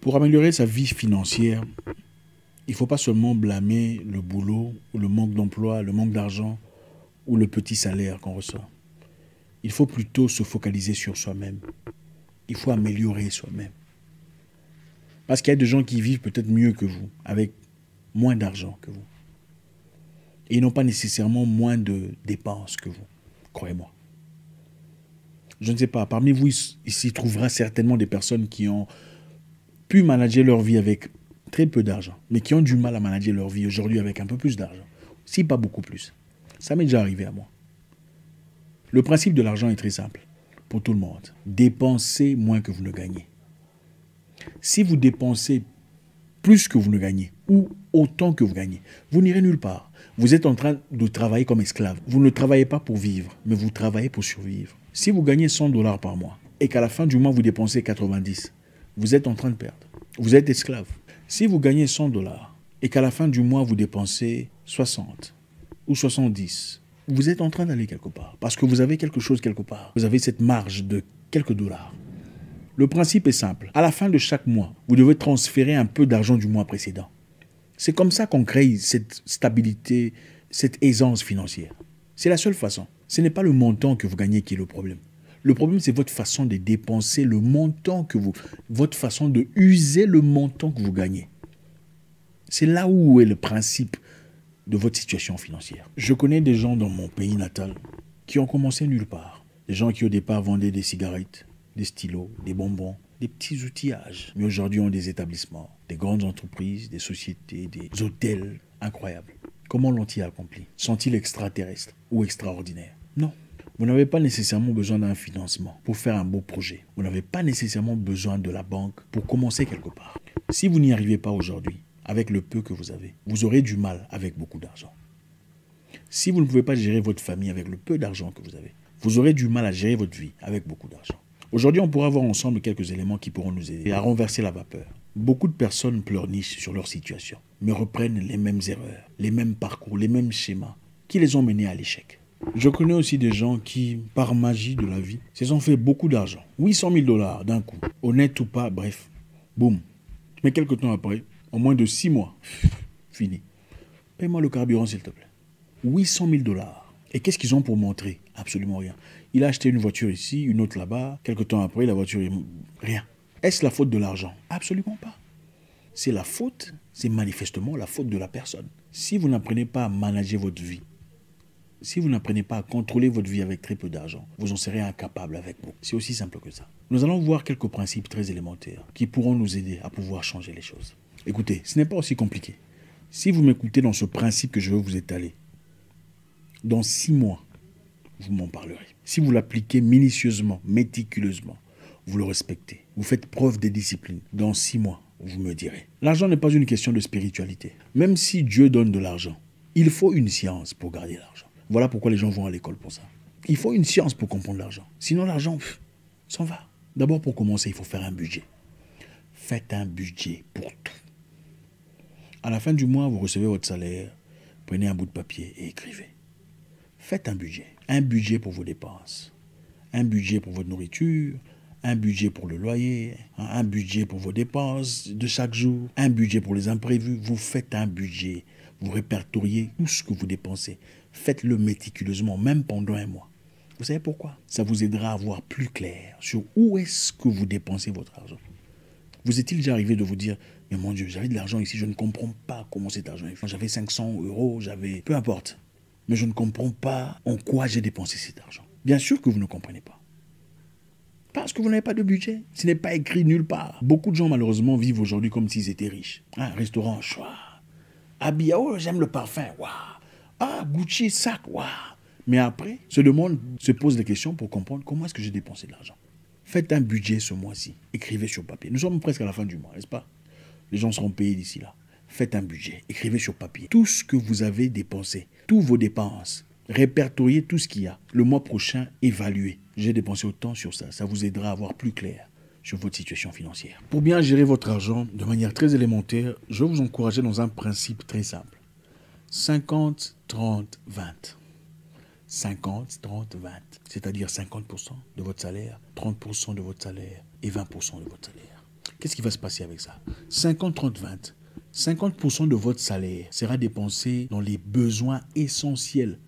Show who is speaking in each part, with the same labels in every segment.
Speaker 1: Pour améliorer sa vie financière, il ne faut pas seulement blâmer le boulot, ou le manque d'emploi, le manque d'argent ou le petit salaire qu'on reçoit. Il faut plutôt se focaliser sur soi-même. Il faut améliorer soi-même. Parce qu'il y a des gens qui vivent peut-être mieux que vous, avec moins d'argent que vous. Et ils n'ont pas nécessairement moins de dépenses que vous, croyez-moi. Je ne sais pas, parmi vous, il s'y trouvera certainement des personnes qui ont pu manager leur vie avec très peu d'argent, mais qui ont du mal à manager leur vie aujourd'hui avec un peu plus d'argent, si pas beaucoup plus. Ça m'est déjà arrivé à moi. Le principe de l'argent est très simple pour tout le monde. Dépensez moins que vous ne gagnez. Si vous dépensez plus que vous ne gagnez, ou autant que vous gagnez, vous n'irez nulle part. Vous êtes en train de travailler comme esclave. Vous ne travaillez pas pour vivre, mais vous travaillez pour survivre. Si vous gagnez 100 $ par mois, et qu'à la fin du mois, vous dépensez 90, vous êtes en train de perdre. Vous êtes esclave. Si vous gagnez 100 $, et qu'à la fin du mois, vous dépensez 60 ou 70, vous êtes en train d'aller quelque part. Parce que vous avez quelque chose quelque part. Vous avez cette marge de quelques dollars. Le principe est simple. À la fin de chaque mois, vous devez transférer un peu d'argent du mois précédent. C'est comme ça qu'on crée cette stabilité, cette aisance financière. C'est la seule façon. Ce n'est pas le montant que vous gagnez qui est le problème. Le problème, c'est votre façon de dépenser le montant que vous... Votre façon de user le montant que vous gagnez. C'est là où est le principe de votre situation financière. Je connais des gens dans mon pays natal qui ont commencé nulle part. Des gens qui au départ vendaient des cigarettes, des stylos, des bonbons, des petits outillages. Mais aujourd'hui ont des établissements, des grandes entreprises, des sociétés, des hôtels incroyables. Comment l'ont-ils accompli? Sont-ils extraterrestres ou extraordinaires? Non. Vous n'avez pas nécessairement besoin d'un financement pour faire un beau projet. Vous n'avez pas nécessairement besoin de la banque pour commencer quelque part. Si vous n'y arrivez pas aujourd'hui, avec le peu que vous avez, vous aurez du mal avec beaucoup d'argent. Si vous ne pouvez pas gérer votre famille avec le peu d'argent que vous avez, vous aurez du mal à gérer votre vie avec beaucoup d'argent. Aujourd'hui, on pourra voir ensemble quelques éléments qui pourront nous aider à renverser la vapeur. Beaucoup de personnes pleurnichent sur leur situation, mais reprennent les mêmes erreurs, les mêmes parcours, les mêmes schémas qui les ont menés à l'échec. Je connais aussi des gens qui, par magie de la vie, se sont fait beaucoup d'argent. 800 000 $ d'un coup, honnête ou pas, bref, boum. Mais quelques temps après, en moins de 6 mois, fini. Paye-moi le carburant s'il te plaît. 800 000 $. Et qu'est-ce qu'ils ont pour montrer? Absolument rien. Il a acheté une voiture ici, une autre là-bas. Quelques temps après, la voiture est... Rien. Est-ce la faute de l'argent? Absolument pas. C'est la faute, c'est manifestement la faute de la personne. Si vous n'apprenez pas à manager votre vie, si vous n'apprenez pas à contrôler votre vie avec très peu d'argent, vous en serez incapable avec vous. C'est aussi simple que ça. Nous allons voir quelques principes très élémentaires qui pourront nous aider à pouvoir changer les choses. Écoutez, ce n'est pas aussi compliqué. Si vous m'écoutez dans ce principe que je veux vous étaler, dans 6 mois, vous m'en parlerez. Si vous l'appliquez minutieusement, méticuleusement, vous le respectez, vous faites preuve de discipline, dans 6 mois, vous me direz. L'argent n'est pas une question de spiritualité. Même si Dieu donne de l'argent, il faut une science pour garder l'argent. Voilà pourquoi les gens vont à l'école pour ça. Il faut une science pour comprendre l'argent. Sinon, l'argent s'en va. D'abord, pour commencer, il faut faire un budget. Faites un budget pour tout. À la fin du mois, vous recevez votre salaire, prenez un bout de papier et écrivez. Faites un budget pour vos dépenses, un budget pour votre nourriture, un budget pour le loyer, un budget pour vos dépenses de chaque jour, un budget pour les imprévus. Vous faites un budget, vous répertoriez tout ce que vous dépensez. Faites-le méticuleusement, même pendant un mois. Vous savez pourquoi? Ça vous aidera à voir plus clair sur où est-ce que vous dépensez votre argent. Vous est-il déjà arrivé de vous dire, mais mon Dieu, j'avais de l'argent ici, je ne comprends pas comment cet argent est fait. J'avais 500 €, j'avais... Peu importe. Mais je ne comprends pas en quoi j'ai dépensé cet argent. Bien sûr que vous ne comprenez pas. Parce que vous n'avez pas de budget. Ce n'est pas écrit nulle part. Beaucoup de gens, malheureusement, vivent aujourd'hui comme s'ils étaient riches. Un restaurant, chouah. Habillé, oh, j'aime le parfum, waouh. Ah, Gucci, sac, waouh. Mais après, se pose des questions pour comprendre comment est-ce que j'ai dépensé de l'argent. Faites un budget ce mois-ci. Écrivez sur papier. Nous sommes presque à la fin du mois, n'est-ce pas? Les gens seront payés d'ici là. Faites un budget. Écrivez sur papier tout ce que vous avez dépensé. Tous vos dépenses. Répertoriez tout ce qu'il y a. Le mois prochain, évaluez. J'ai dépensé autant sur ça. Ça vous aidera à voir plus clair sur votre situation financière. Pour bien gérer votre argent de manière très élémentaire, je vais vous encourager dans un principe très simple. 50, 30, 20. 50, 30, 20. C'est-à-dire 50% de votre salaire, 30% de votre salaire et 20% de votre salaire. Qu'est-ce qui va se passer avec ça? 50, 30, 20. 50% de votre salaire sera dépensé dans les besoins essentiels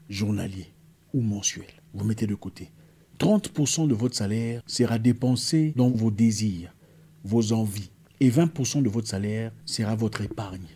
Speaker 1: journaliers ou mensuels. Vous mettez de côté. 30% de votre salaire sera dépensé dans vos désirs, vos envies. Et 20% de votre salaire sera votre épargne.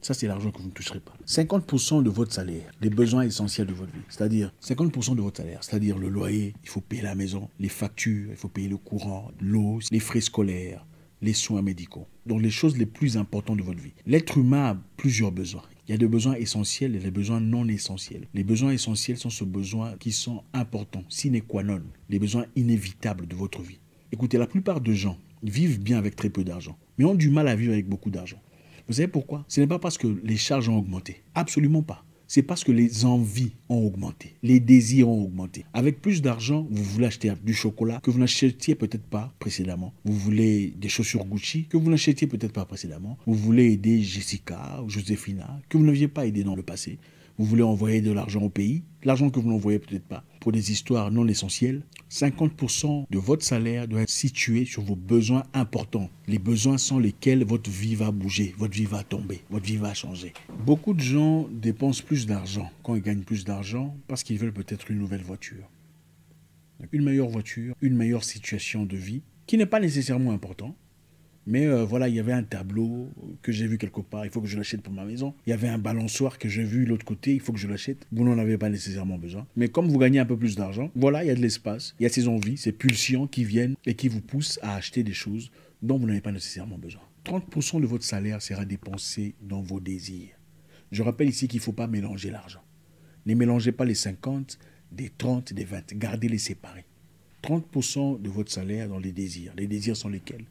Speaker 1: Ça, c'est l'argent que vous ne toucherez pas. 50% de votre salaire, les besoins essentiels de votre vie. C'est-à-dire 50% de votre salaire, c'est-à-dire le loyer, il faut payer la maison, les factures, il faut payer le courant, l'eau, les frais scolaires, les soins médicaux. Donc les choses les plus importantes de votre vie. L'être humain a plusieurs besoins. Il y a des besoins essentiels et des besoins non essentiels. Les besoins essentiels sont ces besoins qui sont importants, sine qua non, les besoins inévitables de votre vie. Écoutez, la plupart des gens vivent bien avec très peu d'argent, mais ont du mal à vivre avec beaucoup d'argent. Vous savez pourquoi? Ce n'est pas parce que les charges ont augmenté. Absolument pas. C'est parce que les envies ont augmenté. Les désirs ont augmenté. Avec plus d'argent, vous voulez acheter du chocolat que vous n'achetiez peut-être pas précédemment. Vous voulez des chaussures Gucci que vous n'achetiez peut-être pas précédemment. Vous voulez aider Jessica ou Joséphina que vous n'aviez pas aidé dans le passé. Vous voulez envoyer de l'argent au pays, l'argent que vous n'envoyez peut-être pas pour des histoires non essentielles. 50% de votre salaire doit être situé sur vos besoins importants. Les besoins sans lesquels votre vie va bouger, votre vie va tomber, votre vie va changer. Beaucoup de gens dépensent plus d'argent quand ils gagnent plus d'argent parce qu'ils veulent peut-être une nouvelle voiture. Une meilleure voiture, une meilleure situation de vie qui n'est pas nécessairement important. Mais voilà, il y avait un tableau que j'ai vu quelque part, il faut que je l'achète pour ma maison. Il y avait un balançoire que j'ai vu de l'autre côté, il faut que je l'achète. Vous n'en avez pas nécessairement besoin. Mais comme vous gagnez un peu plus d'argent, voilà, il y a de l'espace, il y a ces envies, ces pulsions qui viennent et qui vous poussent à acheter des choses dont vous n'avez pas nécessairement besoin. 30% de votre salaire sera dépensé dans vos désirs. Je rappelle ici qu'il ne faut pas mélanger l'argent. Ne mélangez pas les 50, des 30, des 20. Gardez-les séparés. 30% de votre salaire dans les désirs. Les désirs sont lesquels?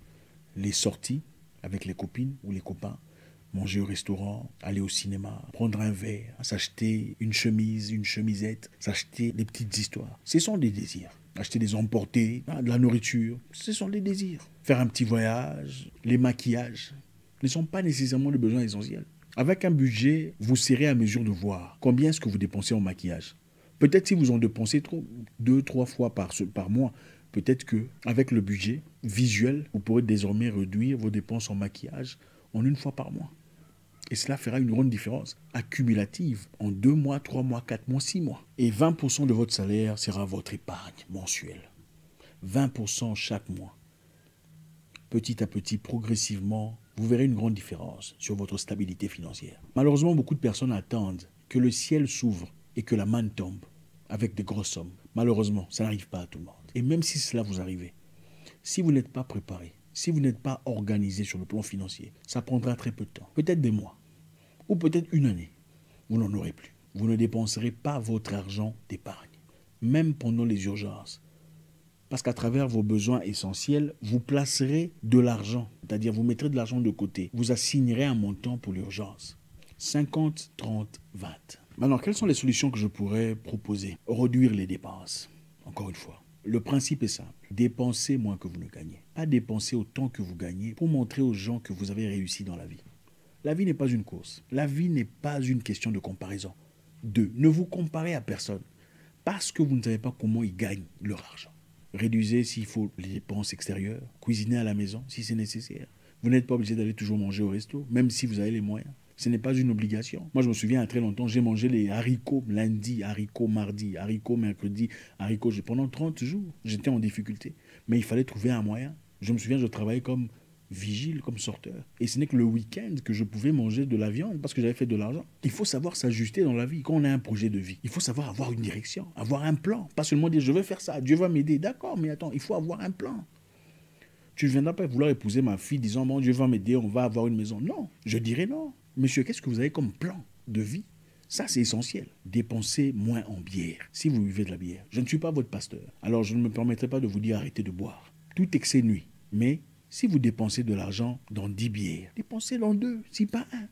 Speaker 1: Les sorties avec les copines ou les copains, manger au restaurant, aller au cinéma, prendre un verre, s'acheter une chemise, une chemisette, s'acheter des petites histoires. Ce sont des désirs. Acheter des emportés, de la nourriture, ce sont des désirs. Faire un petit voyage, les maquillages, ne sont pas nécessairement des besoins essentiels. Avec un budget, vous serez à mesure de voir combien est-ce que vous dépensez en maquillage. Peut-être si vous en dépensez 2-3 fois par mois, peut-être qu'avec le budget visuel, vous pourrez désormais réduire vos dépenses en maquillage en 1 fois par mois. Et cela fera une grande différence accumulative en 2 mois, 3 mois, 4 mois, 6 mois. Et 20% de votre salaire sera votre épargne mensuelle. 20% chaque mois. Petit à petit, progressivement, vous verrez une grande différence sur votre stabilité financière. Malheureusement, beaucoup de personnes attendent que le ciel s'ouvre et que la manne tombe avec des grosses sommes. Malheureusement, ça n'arrive pas à tout le monde. Et même si cela vous arrive, si vous n'êtes pas préparé, si vous n'êtes pas organisé sur le plan financier, ça prendra très peu de temps, peut-être des mois, ou peut-être 1 année. Vous n'en aurez plus. Vous ne dépenserez pas votre argent d'épargne, même pendant les urgences. Parce qu'à travers vos besoins essentiels, vous placerez de l'argent, c'est-à-dire vous mettrez de l'argent de côté. Vous assignerez un montant pour l'urgence. 50, 30, 20. Maintenant, quelles sont les solutions que je pourrais proposer? Réduire les dépenses. Encore une fois, le principe est simple. Dépensez moins que vous ne gagnez. Pas dépenser autant que vous gagnez pour montrer aux gens que vous avez réussi dans la vie. La vie n'est pas une course. La vie n'est pas une question de comparaison. 2. Ne vous comparez à personne parce que vous ne savez pas comment ils gagnent leur argent. Réduisez s'il faut les dépenses extérieures. Cuisinez à la maison si c'est nécessaire. Vous n'êtes pas obligé d'aller toujours manger au resto, même si vous avez les moyens. Ce n'est pas une obligation. Moi, je me souviens, il y a très longtemps, j'ai mangé les haricots lundi, haricots mardi, haricots mercredi, haricots... Pendant 30 jours, j'étais en difficulté. Mais il fallait trouver un moyen. Je me souviens, je travaillais comme vigile, comme sorteur. Et ce n'est que le week-end que je pouvais manger de la viande parce que j'avais fait de l'argent. Il faut savoir s'ajuster dans la vie. Quand on a un projet de vie, il faut savoir avoir une direction, avoir un plan. Pas seulement dire, je vais faire ça, Dieu va m'aider. D'accord, mais attends, il faut avoir un plan. Tu ne viendras pas vouloir épouser ma fille disant, mon Dieu va m'aider, on va avoir une maison. Non, je dirais non. Monsieur, qu'est-ce que vous avez comme plan de vie? Ça, c'est essentiel. Dépensez moins en bière, si vous buvez de la bière. Je ne suis pas votre pasteur, alors je ne me permettrai pas de vous dire arrêtez de boire. Tout excès nuit. Mais si vous dépensez de l'argent dans 10 bières, dépensez dans 2, si pas 1.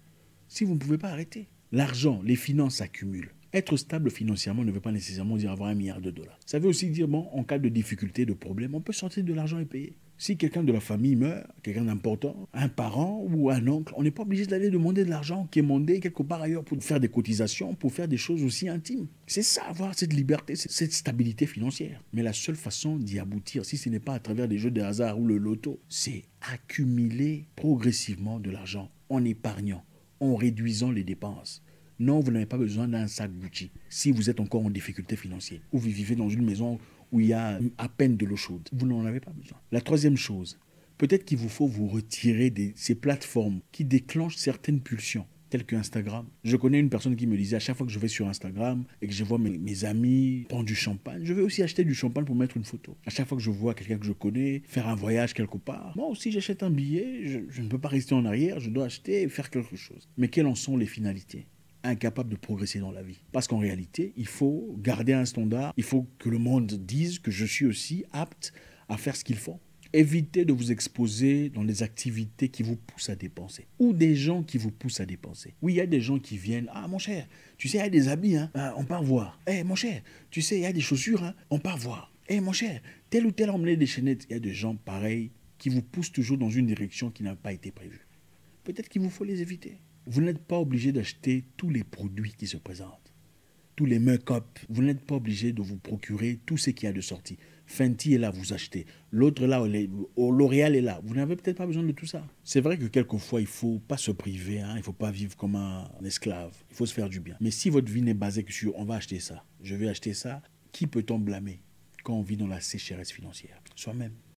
Speaker 1: Si vous ne pouvez pas arrêter. L'argent, les finances s'accumulent. Être stable financièrement ne veut pas nécessairement dire avoir $1 milliard. Ça veut aussi dire, bon, en cas de difficulté, de problème, on peut sortir de l'argent et payer. Si quelqu'un de la famille meurt, quelqu'un d'important, un parent ou un oncle, on n'est pas obligé d'aller demander de l'argent qui est demandé quelque part ailleurs pour faire des cotisations, pour faire des choses aussi intimes. C'est ça, avoir cette liberté, cette stabilité financière. Mais la seule façon d'y aboutir, si ce n'est pas à travers des jeux de hasard ou le loto, c'est accumuler progressivement de l'argent en épargnant, en réduisant les dépenses. Non, vous n'avez pas besoin d'un sac Gucci si vous êtes encore en difficulté financière ou vous vivez dans une maison où il y a à peine de l'eau chaude. Vous n'en avez pas besoin. La troisième chose, peut-être qu'il vous faut vous retirer de ces plateformes qui déclenchent certaines pulsions, telles que Instagram. Je connais une personne qui me disait à chaque fois que je vais sur Instagram et que je vois mes amis prendre du champagne, je vais aussi acheter du champagne pour mettre une photo. À chaque fois que je vois quelqu'un que je connais faire un voyage quelque part, moi aussi j'achète un billet, je ne peux pas rester en arrière, je dois acheter et faire quelque chose. Mais quelles en sont les finalités ? Incapable de progresser dans la vie. Parce qu'en réalité, il faut garder un standard, il faut que le monde dise que je suis aussi apte à faire ce qu'il faut. Évitez de vous exposer dans des activités qui vous poussent à dépenser ou des gens qui vous poussent à dépenser. Oui, il y a des gens qui viennent, ah mon cher, tu sais, il y a des habits, hein, on part voir. Eh mon cher, tu sais, il y a des chaussures, hein, on part voir. Eh mon cher, tel ou tel emmené des chaînettes, il y a des gens pareils qui vous poussent toujours dans une direction qui n'a pas été prévue. Peut-être qu'il vous faut les éviter. Vous n'êtes pas obligé d'acheter tous les produits qui se présentent, tous les make-up. Vous n'êtes pas obligé de vous procurer tout ce qu'il y a de sorti. Fenty est là, vous achetez. L'autre là, L'Oréal est là. Vous n'avez peut-être pas besoin de tout ça. C'est vrai que quelquefois, il ne faut pas se priver, hein. Il ne faut pas vivre comme un esclave. Il faut se faire du bien. Mais si votre vie n'est basée que sur « on va acheter ça, je vais acheter ça », qui peut-on blâmer quand on vit dans la sécheresse financière ? Soi-même.